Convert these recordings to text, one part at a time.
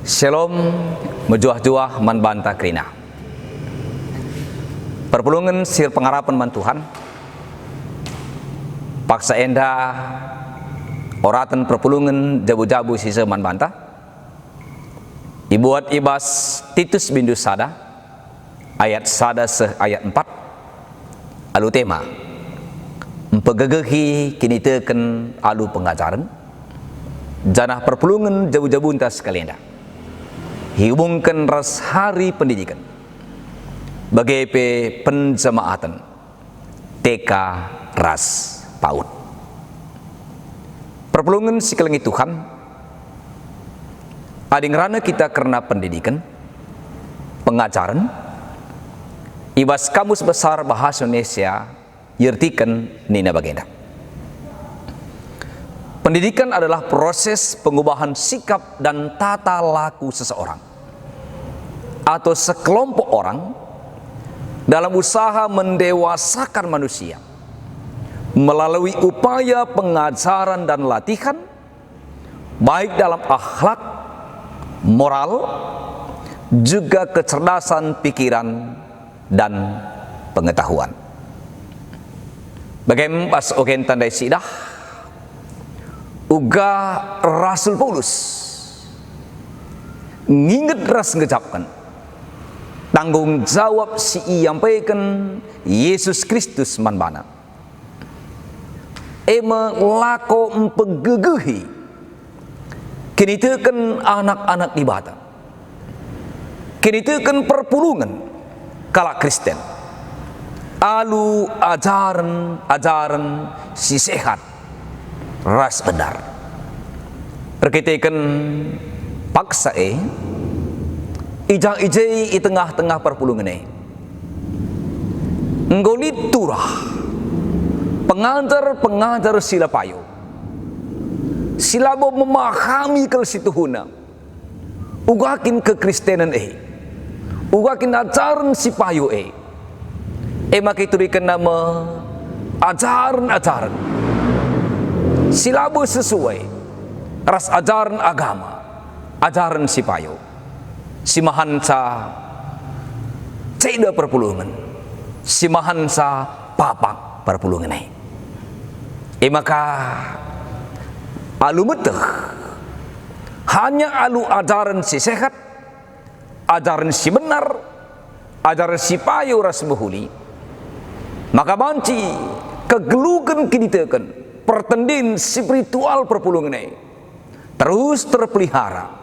Shalom, mejuah-juah man banta krina. Perpulungan sir pengharapan man Tuhan. Paksa enda oratan perpulungan jabu-jabu sisa man banta. Ibuat ibas Titus bindu sada ayat sada se ayat 4. Alu tema empegegehi kini teken alu pengajaran janah perpulungan jabu-jabu entas sekalian hubungkan ras hari pendidikan bagai penjemaatan TK ras PAUD. Perpulungan sikelengi Tuhan adingrana kita karena pendidikan pengajaran ibas kamus besar bahasa Indonesia yertikan nina bagenda. Pendidikan adalah proses pengubahan sikap dan tata laku seseorang atau sekelompok orang dalam usaha mendewasakan manusia melalui upaya pengajaran dan latihan baik dalam akhlak, moral, juga kecerdasan pikiran dan pengetahuan. Bagaimana pas ogen tandai sidah uga Rasul Paulus nginget ras ngejapkan tanggung jawab si iampaikan Yesus Kristus manbana lako empegegehi kini teken anak-anak di bata kini teken perpulungan kala Kristen alu ajaran si sehat ras benar perkitakan paksa ijang-ijai di tengah-tengah perpulungan nggoni turah pengajar sila payo sila mau memahami ke situhuna ugakin kekristenan ugakin ajaran si payo makiturikan nama ajaran silabo sesuai ras ajaran agama ajaran si payo si mahansa ceda perpulungan si mahansa papak perpulungan maka alu meteh hanya alu ajaran si sehat ajaran si benar ajaran si payo ras behuli maka banci kegelugan kini teken pertendin spiritual perpulungan terus terpelihara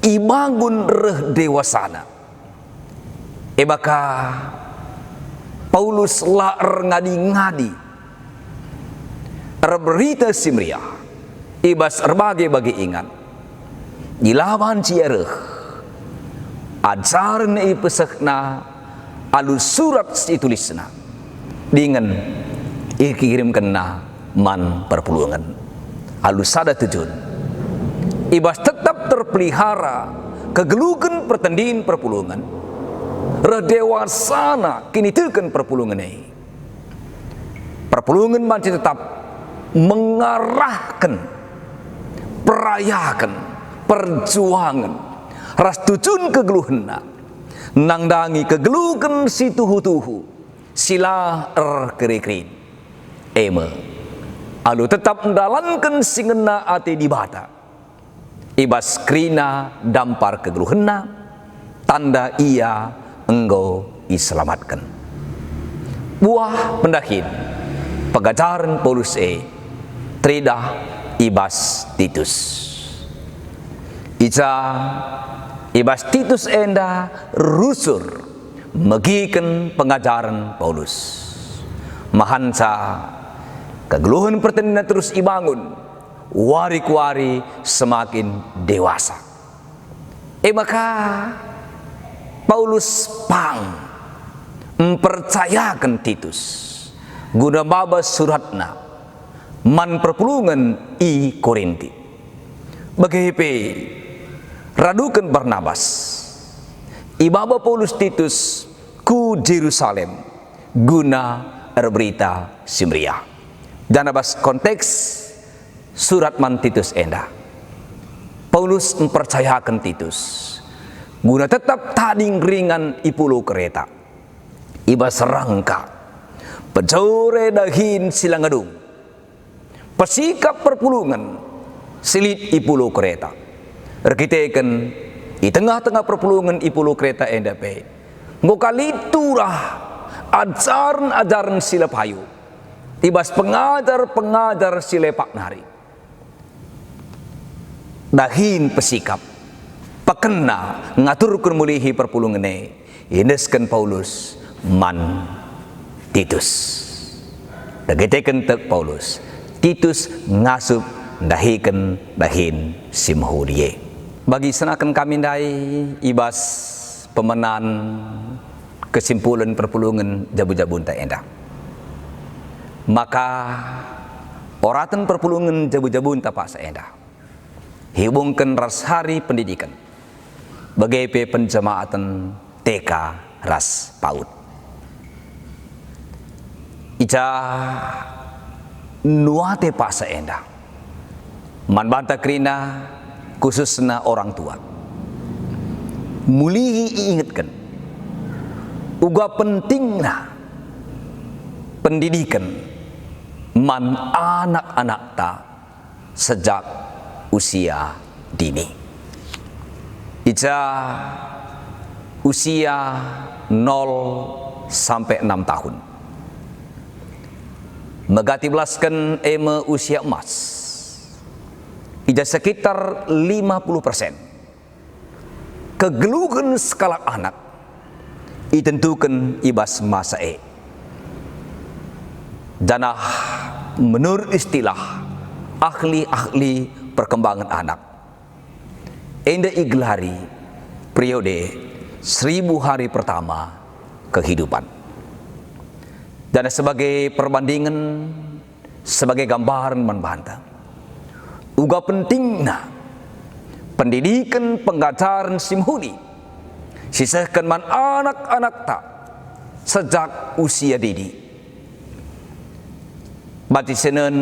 ibangun reh dewasana maka Paulus laer ngadi-ngadi berita simria ibas erbage bagi ingat dilawan ciareh ajaran pesakna alu surat ditulisna dengan kirimkan man perpulungan halus sada tujun ibas tetap terpelihara kegelugan pertandin perpulungan redewasana kini teken perpulungan perpulungan masih tetap mengarahkan perayakan perjuangan ras tujun kegeluhna nangdangi kegelugan si tuhu-tuhu sila kerikrin alu tetap mendalankan singena ati di bata ibas krina dampar kegeluhena tanda ia engkau diselamatkan buah pendahin pengajaran Paulus tridah ibas Titus ibas Titus enda rusur megikan pengajaran Paulus mahansa kegeluhan pertandingan terus ibangun wari-wari semakin dewasa maka Paulus mempercayakan Titus guna babas suratna man perpulungan i Korinti bagaimana radukan Barnabas ibaba Paulus Titus ku Jerusalem guna berita simria dan abas konteks surat man Titus enda Paulus mempercayakan Titus guna tetap tading ringan ipulu kereta iba serangka pejore dahin silangadung pasikap perpulungan silit ipulu kereta rekiteken di tengah-tengah perpulungan ipulu kereta endape ngokaliturah ajaran sila payu tibas pengajar sila paknari dahin pesikap pakena ngaturkan mulihi perpulungane indeskan Paulus man Titus dagiteken tek Paulus Titus ngasup dahiken dahin simhudie bagi senakan kami dai ibas pemenan kesimpulan perpulungan jabu-jabun tak endah maka oratan perpulungan jabu-jabun tak pak seendah hubungkan ras hari pendidikan bagai penjamaatan TK ras PAUD ija nuate pak seendah man banta krina khususnya orang tua mulihi ingatkan uga pentingna pendidikan man anak-anak ta sejak usia dini ija usia 0 sampai 6 tahun megati belaskan usia emas ija sekitar 50% kegeluhan skala anak ditentukan ibas masa danah menurut istilah ahli-ahli perkembangan anak enda iglari periode 1000 hari pertama kehidupan dan sebagai perbandingan sebagai gambaran membantah uga pentingna pendidikan pengajaran simhuni sisahkan man anak-anak tak sejak usia dini bati senen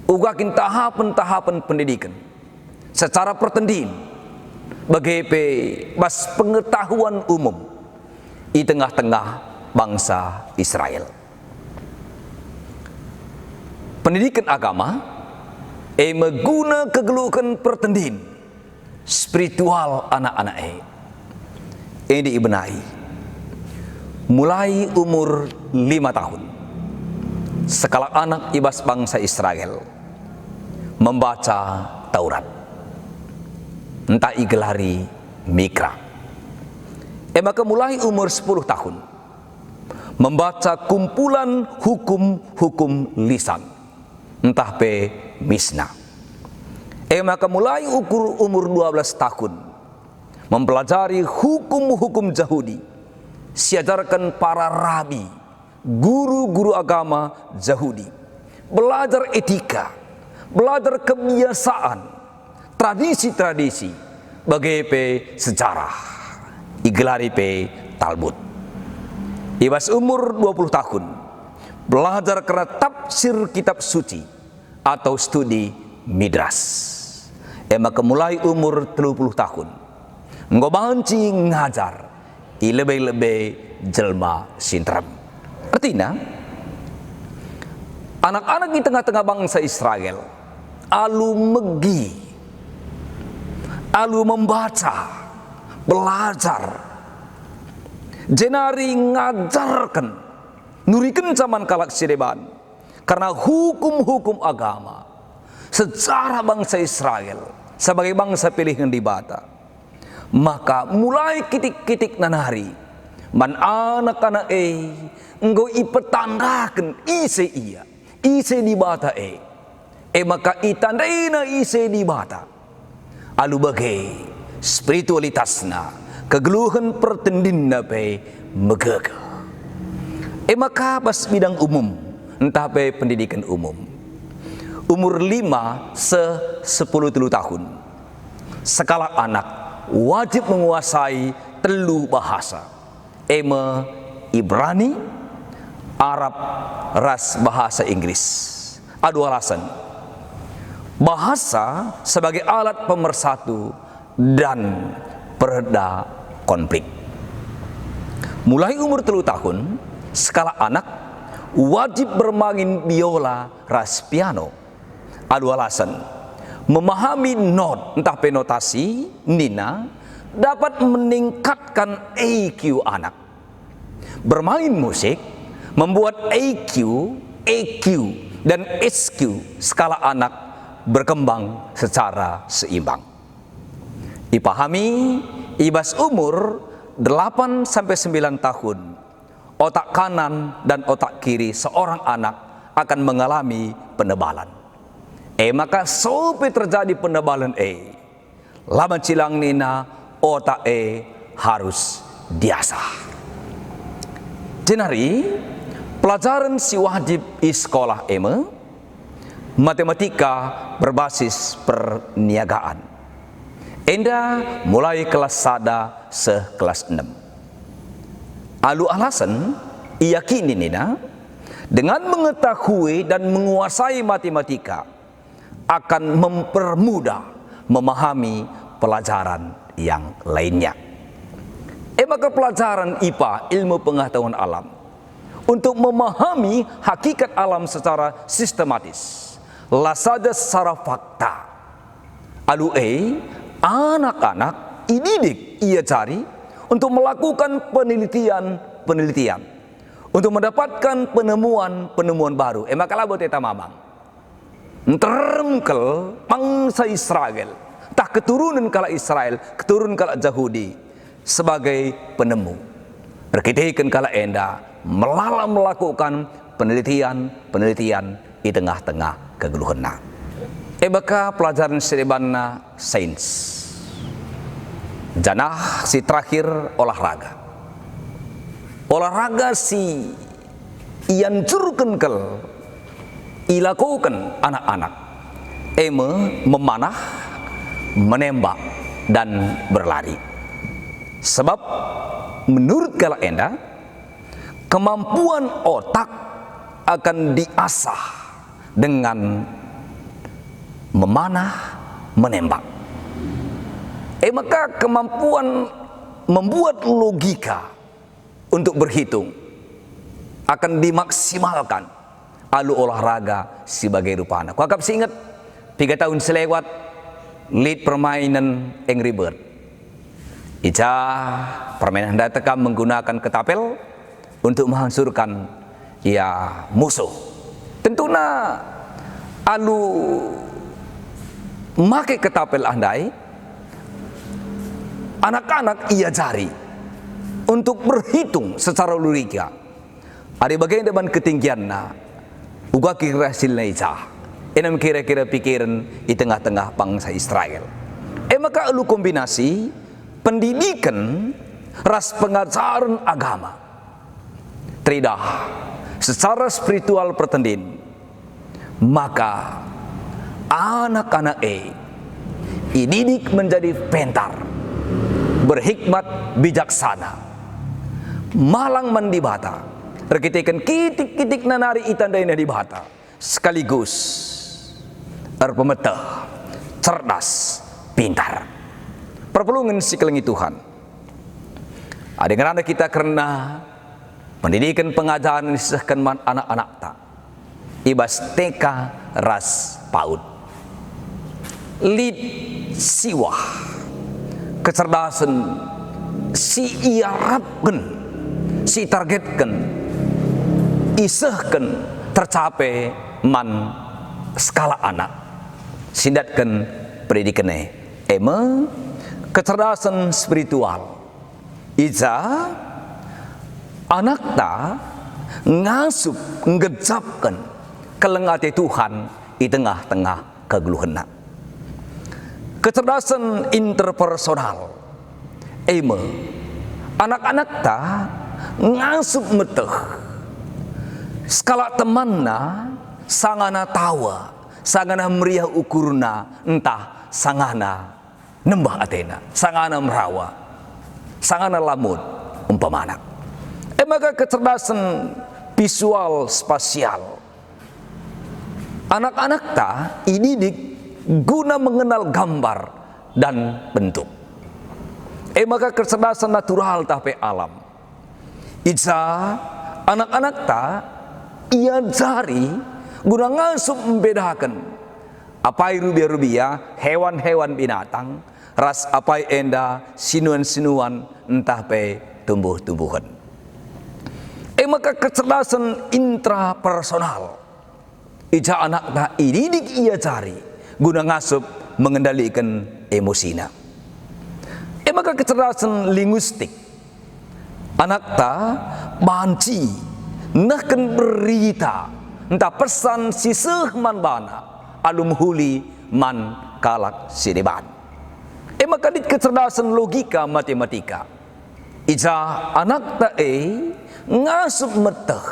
ugakin tahapan-tahapan pendidikan secara pertendin bagi bas pengetahuan umum di tengah-tengah bangsa Israel. Pendidikan agama meguna kegelukan pertendin spiritual anak-anak diibenahi mulai umur 5 tahun sekala anak ibas bangsa Israel membaca Taurat entah igelari Mikra maka mulai umur 10 tahun membaca kumpulan hukum-hukum lisan entah Misna maka mulai umur 12 tahun mempelajari hukum-hukum Yahudi siajarkan para rabi guru-guru agama Yahudi belajar etika belajar kebiasaan tradisi-tradisi bagai sejarah igelari Talmud ibas umur 20 tahun belajar karena tafsir kitab suci atau studi midras maka mulai umur 30 tahun ngobanci ngajar lebih-lebih jelma sintram artinya anak-anak di tengah-tengah bangsa Israel alu megi alu membaca belajar jenari ngajarkan nurikan zaman kalak sireban karena hukum-hukum agama secara bangsa Israel sebagai bangsa pilihan di bata maka mulai kitik-kitik nanari man anak-anak engkau ipetanggakan ise di bata maka itandaina ise di bata alu bagai spiritualitasna kegeluhan pertendinna megega maka pas bidang umum entah pendidikan umum umur 5 10 tahun sekala anak wajib menguasai 3 bahasa Ibrani Arab ras bahasa Inggris. Adu alasan Bahasa sebagai alat pemersatu dan pereda konflik. Mulai umur 3 tahun, skala anak wajib bermain biola ras piano. Adu alasan, memahami not, entah penotasi, nina, dapat meningkatkan EQ anak. Bermain musik membuat EQ, EQ, dan SQ skala anak berkembang secara seimbang. Dipahami, ibas umur 8-9 tahun, otak kanan dan otak kiri seorang anak akan mengalami penebalan. Maka sampai terjadi penebalan laban cilang nina otak harus diasah. Jenari, pelajaran si wajib di sekolah matematika berbasis perniagaan. Enda mulai kelas 1 kelas 6. Alu alasan iyakini nina dengan mengetahui dan menguasai matematika akan mempermudah memahami pelajaran yang lainnya. Maka pelajaran IPA, ilmu pengetahuan alam, untuk memahami hakikat alam secara sistematis, lah saja secara fakta. Anak-anak dididik ia cari untuk melakukan penelitian, untuk mendapatkan penemuan baru. Maka labot eta mamang terengkel bangsa Israel, tak keturunan kala Israel, keturunan kala Yahudi sebagai penemu. Berkitakan kala enda melakukan penelitian di tengah-tengah keguluhana. Maka pelajaran serebana sains. Janah si terakhir olahraga. Olahraga si ianjurkan kel ilakukan anak-anak. Memanah, menembak dan berlari. Sebab menurut kala enda kemampuan otak akan diasah dengan memanah, menembak. Maka kemampuan membuat logika untuk berhitung akan dimaksimalkan alu olahraga sebagai rupana. Kau agak ingat 3 tahun selewat lead permainan Angry Bird. Ica permainan datang menggunakan ketapel untuk menghancurkan musuh. Tentunya alu make ketapel andai anak-anak ia jari untuk berhitung secara logika. Ada bagian depan ketinggian uga kira hasilnya ica. Enam kira-kira pikiran di tengah-tengah bangsa Israel. Maka alu kombinasi pendidikan ras pengajaran agama. Tridah secara spiritual pertendin. Maka anak-anak dididik menjadi pintar, berhikmat, bijaksana, malang mendibata, terkitikan kitik-kitik nanari itandainya dibata, sekaligus erpemetah, cerdas, pintar. Perpelungan si kelengi Tuhan. Ada kerana kita karena pendidikan pengajaran disahkan anak-anak tak ibas TK ras PAUD. Lid siwah kecerdasan si iarapkan, si targetkan, isahkan tercapai man skala anak sindatkan pendidikannya kecerdasan spiritual iza anak ta ngasup ngejapkan kelengate Tuhan di tengah-tengah kegeluhana. Kecerdasan interpersonal anak-anak ta ngasup meteh skala temanna sangana tawa, sangana meriah ukurna, entah sangana nembah Athena, sangana merawa, sangana lamut umpamana. Maka kecerdasan visual spasial anak-anak ta dididik guna mengenal gambar dan bentuk. Maka kecerdasan natural tapi alam. Ija anak-anak ta ia jari guna ngasup membedakan apai rubia-rubia, hewan-hewan binatang, ras apai enda sinuan-sinuan entah pe tumbuh-tumbuhan. Maka kecerdasan intrapersonal ija anak ta ididik ia cari guna ngasup mengendalikan emosina. Maka kecerdasan linguistik anak ta banci nahkan berita entah pesan siseh man bana alum huli man kalak sideban. Maka di kecerdasan logika matematika ija anak ta ngasup meteh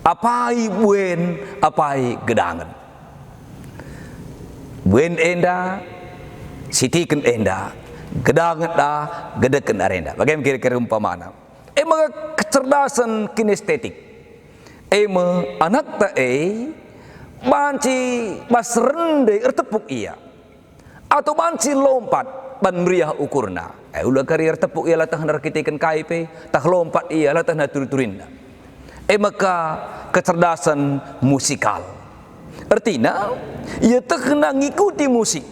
apai buen apai gedangan. Buen enda sitiken enda, gedangan da gedeken arenda. Bagaimana kira-kira umpamana? Maka kecerdasan kinestetik anak ta banci bas rende ertepuk ia atau banci lompat ban meriah ukurna ulah karier tepuk ia latah narkitikan KIP tah lompat ia latah naturiturinna. Maka kecerdasan musikal artinya ia kena ngikuti musik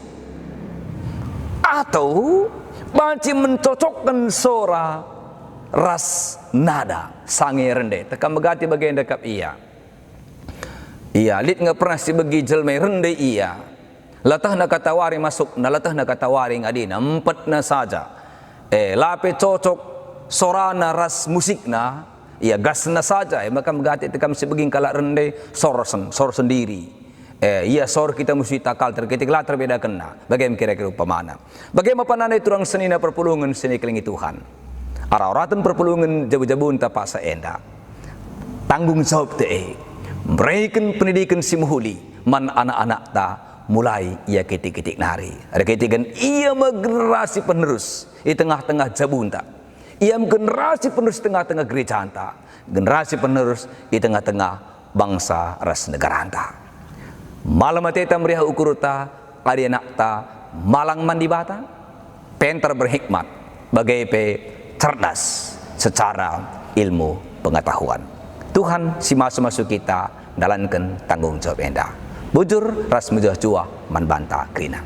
atau banci mencocokkan suara ras nada sange rende tekan megati bagian dekap ia lit nggak pernah si bagi jelme rende ia latah nak katawari masuk na latah nak katawari ngadina empat na saja lape cocok sorana ras musikna ia gas na saja maka megati tekan si bagi kalak rende sor sendiri ia sor kita mesti takal terketik lah terbeda kena. Bagaimana kira-kira upamana? Bagaimana panana turang senina perpulungan seni kelingi Tuhan. Ara-oratan perpulungan jabu-jabun tapak saenda. Tanggung jawab te berikan pendidikan si muhuli man anak-anak ta mulai ia ketik-ketik nari. Ada ketikan ia generasi penerus di tengah-tengah jabun ta. Ia generasi penerus tengah-tengah gereja ta. Generasi penerus di tengah-tengah bangsa ras negara ta. Malam ateta meriah ukuruta adi nakta malang mandibata pentar berhikmat bagai pe cerdas secara ilmu pengetahuan. Tuhan si masuk kita dalankan tanggung jawab enda. Bujur ras mujah jua man banta krina.